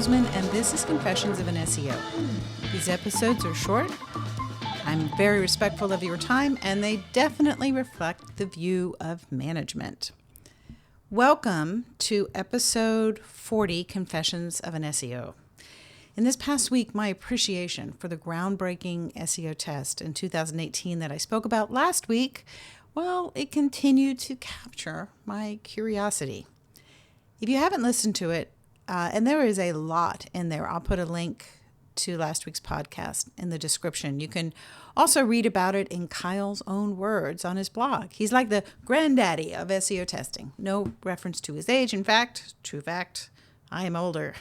Bozeman, and this is Confessions of an SEO. These episodes are short. I'm very respectful of your time, and they definitely reflect the view of management. Welcome to episode 40, Confessions of an SEO. In this past week, my appreciation for the groundbreaking SEO test in 2018 that I spoke about last week, well, it continued to capture my curiosity. If you haven't listened to it, and there is a lot in there, I'll put a link to last week's podcast in the description. You can also read about it in Kyle's own words on his blog. He's like the granddaddy of SEO testing. No reference to his age. In fact, true fact, I am older.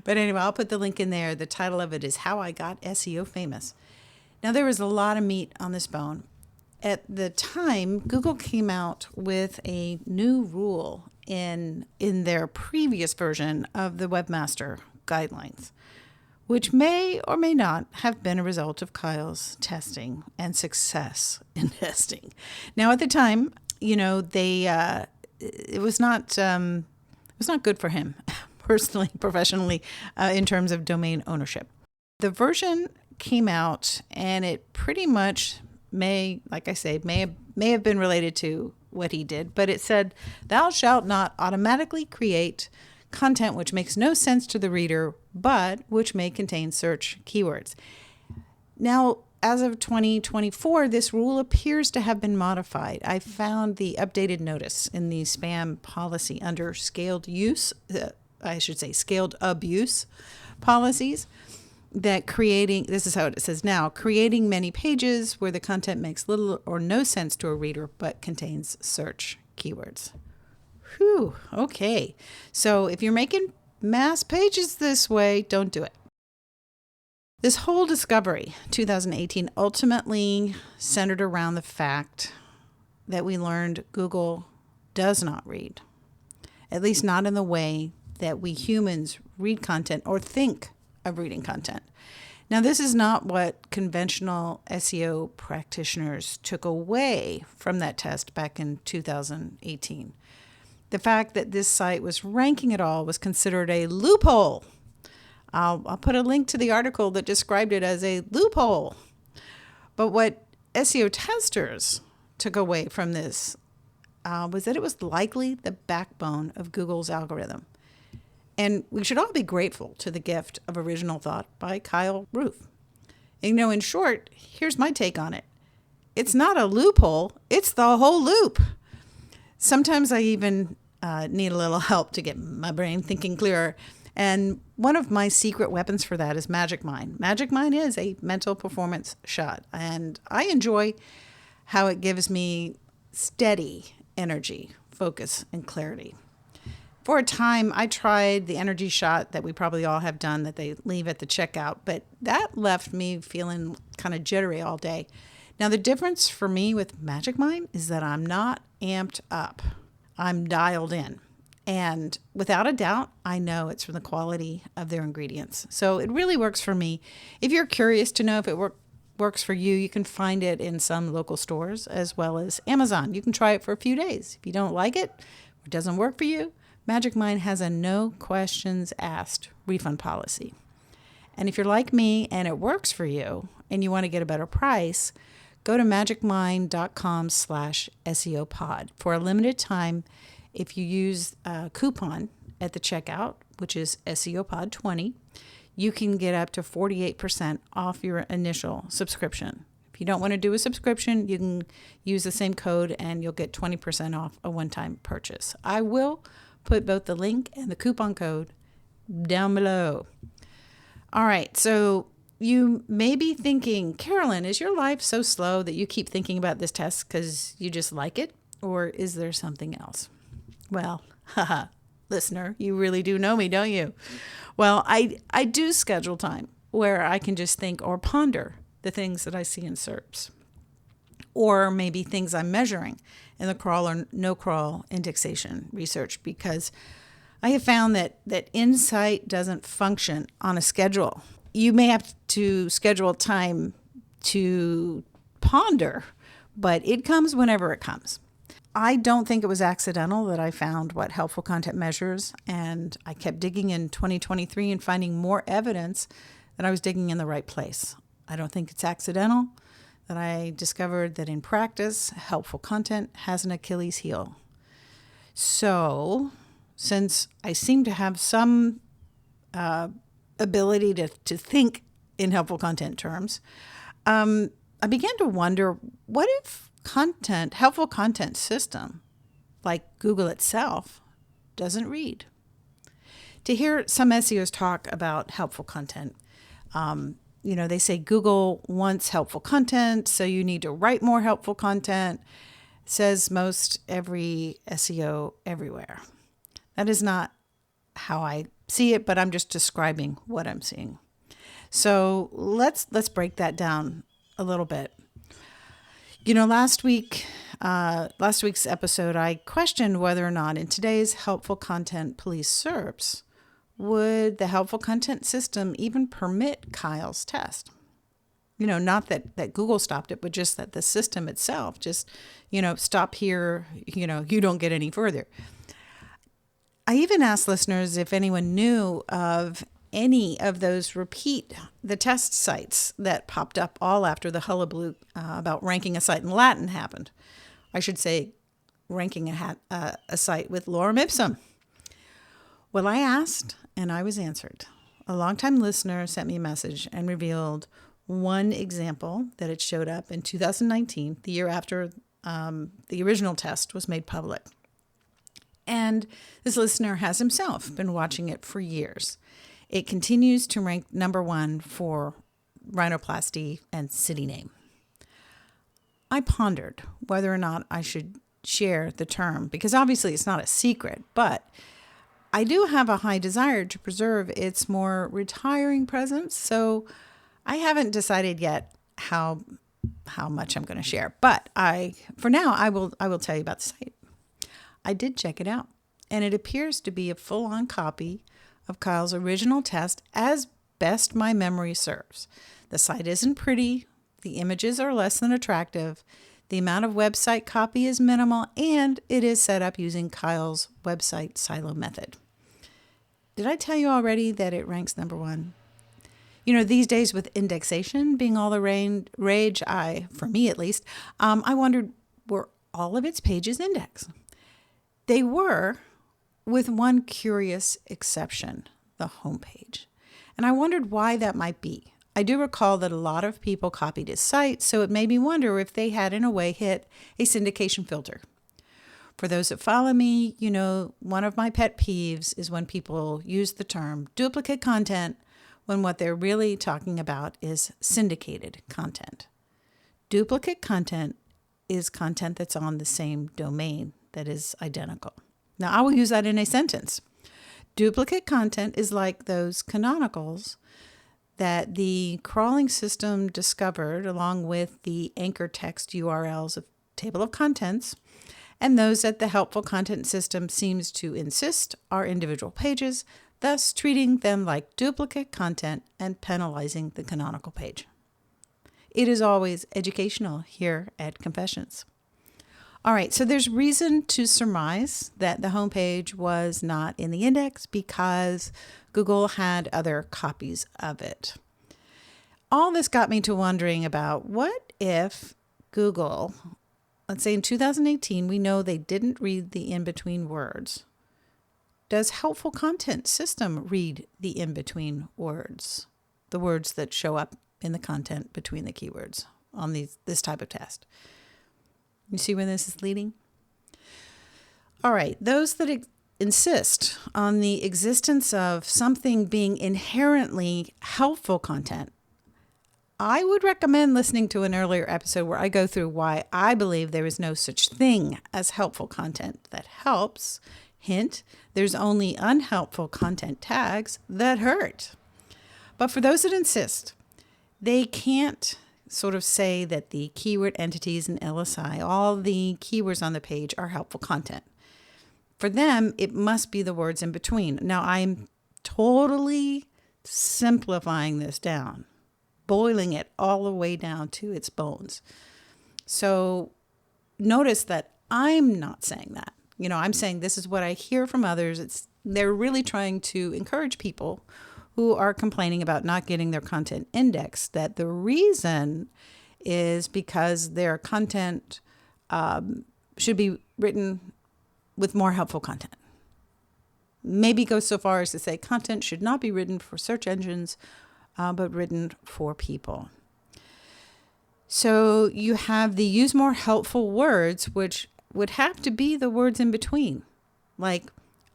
But anyway, I'll put the link in there. The title of it is How I Got SEO Famous. Now, there was a lot of meat on this bone. At the time, Google came out with a new rule in their previous version of the Webmaster Guidelines, which may or may not have been a result of Kyle's testing and success in testing. Now, at the time, it was not good for him, personally, professionally, in terms of domain ownership. The version came out, and it pretty much may have been related to what he did, but it said, "Thou shalt not automatically create content which makes no sense to the reader, but which may contain search keywords." Now, as of 2024, this rule appears to have been modified. I found the updated notice in the spam policy under scaled abuse policies, that this is how it says now, creating many pages where the content makes little or no sense to a reader but contains search keywords. Whew, okay. So if you're making mass pages this way, don't do it. This whole discovery, 2018, ultimately centered around the fact that we learned Google does not read, at least not in the way that we humans read content or think of reading content. Now, this is not what conventional SEO practitioners took away from that test back in 2018. The fact that this site was ranking at all was considered a loophole. I'll put a link to the article that described it as a loophole. But what SEO testers took away from this was that it was likely the backbone of Google's algorithm. And we should all be grateful to the gift of original thought by Kyle Roof. And, in short, here's my take on it. It's not a loophole, it's the whole loop. Sometimes I even need a little help to get my brain thinking clearer. And one of my secret weapons for that is Magic Mind. Magic Mind is a mental performance shot. And I enjoy how it gives me steady energy, focus, and clarity. For a time, I tried the energy shot that we probably all have done that they leave at the checkout, but that left me feeling kind of jittery all day. Now, the difference for me with Magic Mind is that I'm not amped up. I'm dialed in. And without a doubt, I know it's from the quality of their ingredients. So it really works for me. If you're curious to know if it works for you, you can find it in some local stores as well as Amazon. You can try it for a few days. If you don't like it or it doesn't work for you, Magic Mind has a no questions asked refund policy. And if you're like me and it works for you and you want to get a better price, go to magicmind.com/SEOpod. For a limited time, if you use a coupon at the checkout, which is SEOpod20, you can get up to 48% off your initial subscription. If you don't want to do a subscription, you can use the same code and you'll get 20% off a one-time purchase. I will put both the link and the coupon code down below. All right, so you may be thinking, Carolyn, is your life so slow that you keep thinking about this test because you just like it? Or is there something else? Well, listener, you really do know me, don't you? Well, I do schedule time where I can just think or ponder the things that I see in SERPs, or maybe things I'm measuring in the crawl or no crawl indexation research, because I have found that insight doesn't function on a schedule. You may have to schedule time to ponder, but it comes whenever it comes. I don't think it was accidental that I found what helpful content measures, and I kept digging in 2023 and finding more evidence that I was digging in the right place. I don't think it's accidental that I discovered that in practice, helpful content has an Achilles heel. So, since I seem to have some ability to think in helpful content terms, I began to wonder, what if helpful content system, like Google itself, doesn't read? To hear some SEOs talk about helpful content, they say Google wants helpful content, so you need to write more helpful content, says most every SEO everywhere. That is not how I see it, but I'm just describing what I'm seeing. So let's break that down a little bit. Last week's episode, I questioned whether or not in today's helpful content police SERPs, would the helpful content system even permit Kyle's test? Not that Google stopped it, but just that the system itself just, stop here, you don't get any further. I even asked listeners if anyone knew of any of those the test sites that popped up all after the hullabaloo about ranking a site in Latin happened. I should say ranking a site with lorem ipsum. Well, I asked and I was answered. A longtime listener sent me a message and revealed one example that it showed up in 2019, the year after the original test was made public. And this listener has himself been watching it for years. It continues to rank number 1 for rhinoplasty and city name. I pondered whether or not I should share the term, because obviously it's not a secret, but I do have a high desire to preserve its more retiring presence, so I haven't decided yet how much I'm going to share. But for now, I will tell you about the site. I did check it out, and it appears to be a full-on copy of Kyle's original test as best my memory serves. The site isn't pretty, the images are less than attractive, the amount of website copy is minimal, and it is set up using Kyle's website silo method. Did I tell you already that it ranks number 1? These days with indexation being all the rage, for me at least, I wondered, were all of its pages indexed? They were, with one curious exception, the homepage. And I wondered why that might be. I do recall that a lot of people copied his site, so it made me wonder if they had in a way hit a syndication filter. For those that follow me, one of my pet peeves is when people use the term duplicate content when what they're really talking about is syndicated content. Duplicate content is content that's on the same domain that is identical. Now, I will use that in a sentence. Duplicate content is like those canonicals that the crawling system discovered along with the anchor text URLs of table of contents, and those that the helpful content system seems to insist are individual pages, thus treating them like duplicate content and penalizing the canonical page. It is always educational here at Confessions. All right, so there's reason to surmise that the homepage was not in the index because Google had other copies of it. All this got me to wondering about what if Google, let's say in 2018, we know they didn't read the in-between words. Does helpful content system read the in-between words, the words that show up in the content between the keywords on this type of test? You see where this is leading? All right, those that insist on the existence of something being inherently helpful content, I would recommend listening to an earlier episode where I go through why I believe there is no such thing as helpful content that helps. Hint, there's only unhelpful content tags that hurt. But for those that insist, they can't sort of say that the keyword entities and LSI, all the keywords on the page, are helpful content. For them, it must be the words in between. Now, I'm totally simplifying this down, boiling it all the way down to its bones. So notice that I'm not saying that. I'm saying this is what I hear from others. They're really trying to encourage people who are complaining about not getting their content indexed, that the reason is because their content should be written with more helpful content. Maybe go so far as to say content should not be written for search engines, but written for people. So you have the use more helpful words, which would have to be the words in between, like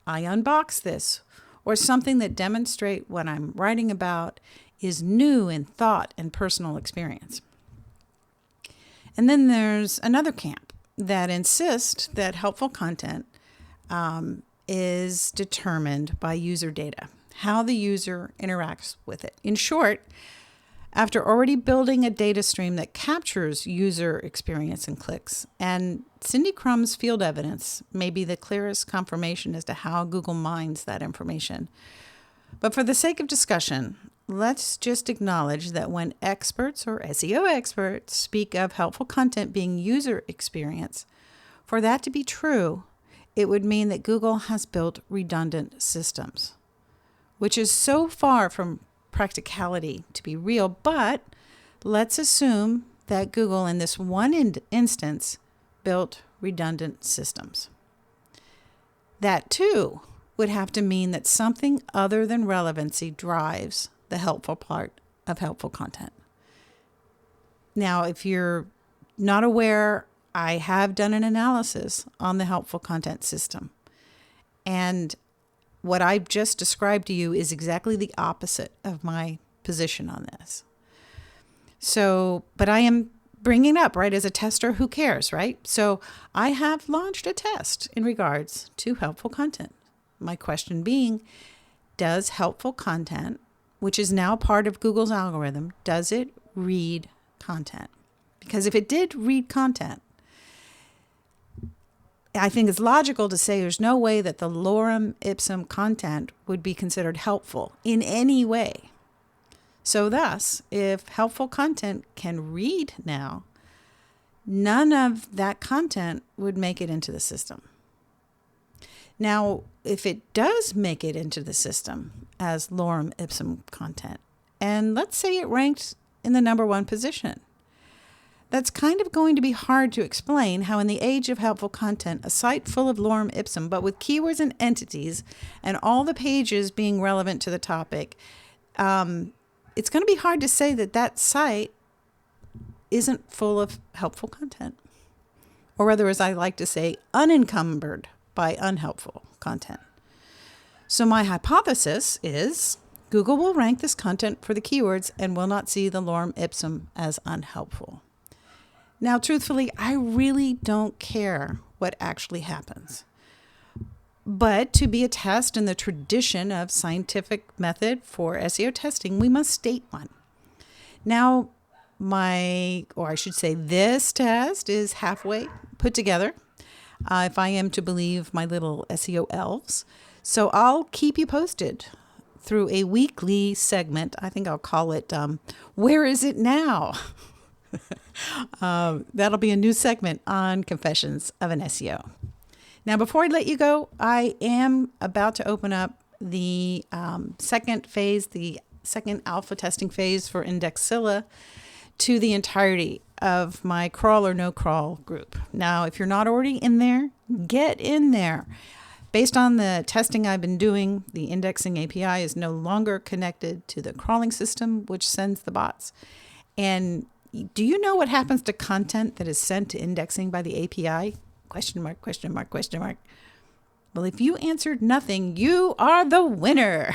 I unbox this, or something that demonstrate what I'm writing about is new in thought and personal experience. And then there's another camp that insists that helpful content is determined by user data, how the user interacts with it. In short, after already building a data stream that captures user experience and clicks, and Cindy Crumb's field evidence may be the clearest confirmation as to how Google mines that information. But for the sake of discussion, let's just acknowledge that when experts or SEO experts speak of helpful content being user experience, for that to be true, it would mean that Google has built redundant systems, which is so far from practicality to be real. But let's assume that Google in this one instance built redundant systems. That too would have to mean that something other than relevancy drives the helpful part of helpful content. Now, if you're not aware, I have done an analysis on the helpful content system. And what I've just described to you is exactly the opposite of my position on this. So, but I am bringing it up, right? As a tester, who cares, right? So I have launched a test in regards to helpful content. My question being, does helpful content, which is now part of Google's algorithm, does it read content? Because if it did read content, I think it's logical to say there's no way that the lorem ipsum content would be considered helpful in any way. So thus, if helpful content can read now, none of that content would make it into the system. Now, if it does make it into the system as lorem ipsum content, and let's say it ranked in the number 1 position, that's kind of going to be hard to explain how in the age of helpful content, a site full of lorem ipsum, but with keywords and entities and all the pages being relevant to the topic, it's going to be hard to say that that site isn't full of helpful content. Or rather, as I like to say, unencumbered by unhelpful content. So my hypothesis is Google will rank this content for the keywords and will not see the lorem ipsum as unhelpful. Now, truthfully, I really don't care what actually happens. But to be a test in the tradition of scientific method for SEO testing, we must state one. Now, this test is halfway put together, if I am to believe my little SEO elves. So I'll keep you posted through a weekly segment. I think I'll call it, Where Is It Now? That'll be a new segment on Confessions of an SEO. Now, before I let you go, I am about to open up the second phase, the second alpha testing phase for Indexilla to the entirety of my crawl or no crawl group. Now, if you're not already in there, get in there. Based on the testing I've been doing, the indexing API is no longer connected to the crawling system, which sends the bots. And do you know what happens to content that is sent to indexing by the API? Question mark, question mark, question mark. Well, if you answered nothing, you are the winner.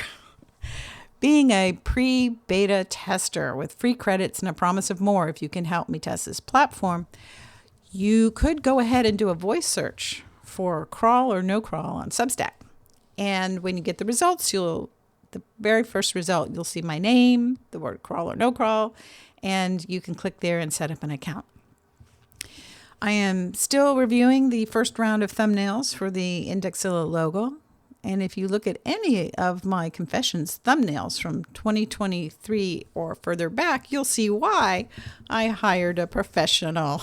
Being a pre-beta tester with free credits and a promise of more if you can help me test this platform, you could go ahead and do a voice search for crawl or no crawl on Substack. And when you get the results, the very first result, you'll see my name, the word crawl or no crawl, and you can click there and set up an account. I am still reviewing the first round of thumbnails for the Indexilla logo. And if you look at any of my Confessions thumbnails from 2023 or further back, you'll see why I hired a professional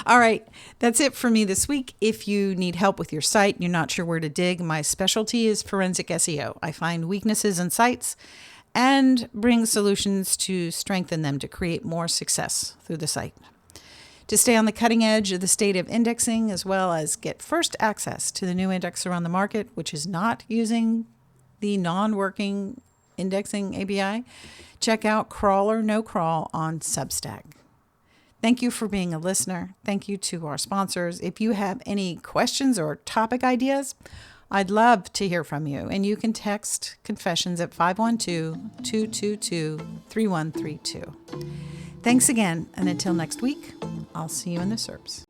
All right, that's it for me this week. If you need help with your site, you're not sure where to dig, my specialty is forensic SEO. I find weaknesses in sites and bring solutions to strengthen them to create more success through the site. To stay on the cutting edge of the state of indexing, as well as get first access to the new indexer on the market, which is not using the non-working indexing API, check out Crawl or No Crawl on Substack. Thank you for being a listener. Thank you to our sponsors. If you have any questions or topic ideas, I'd love to hear from you. And you can text Confessions at 512-222-3132. Thanks again. And until next week, I'll see you in the SERPs.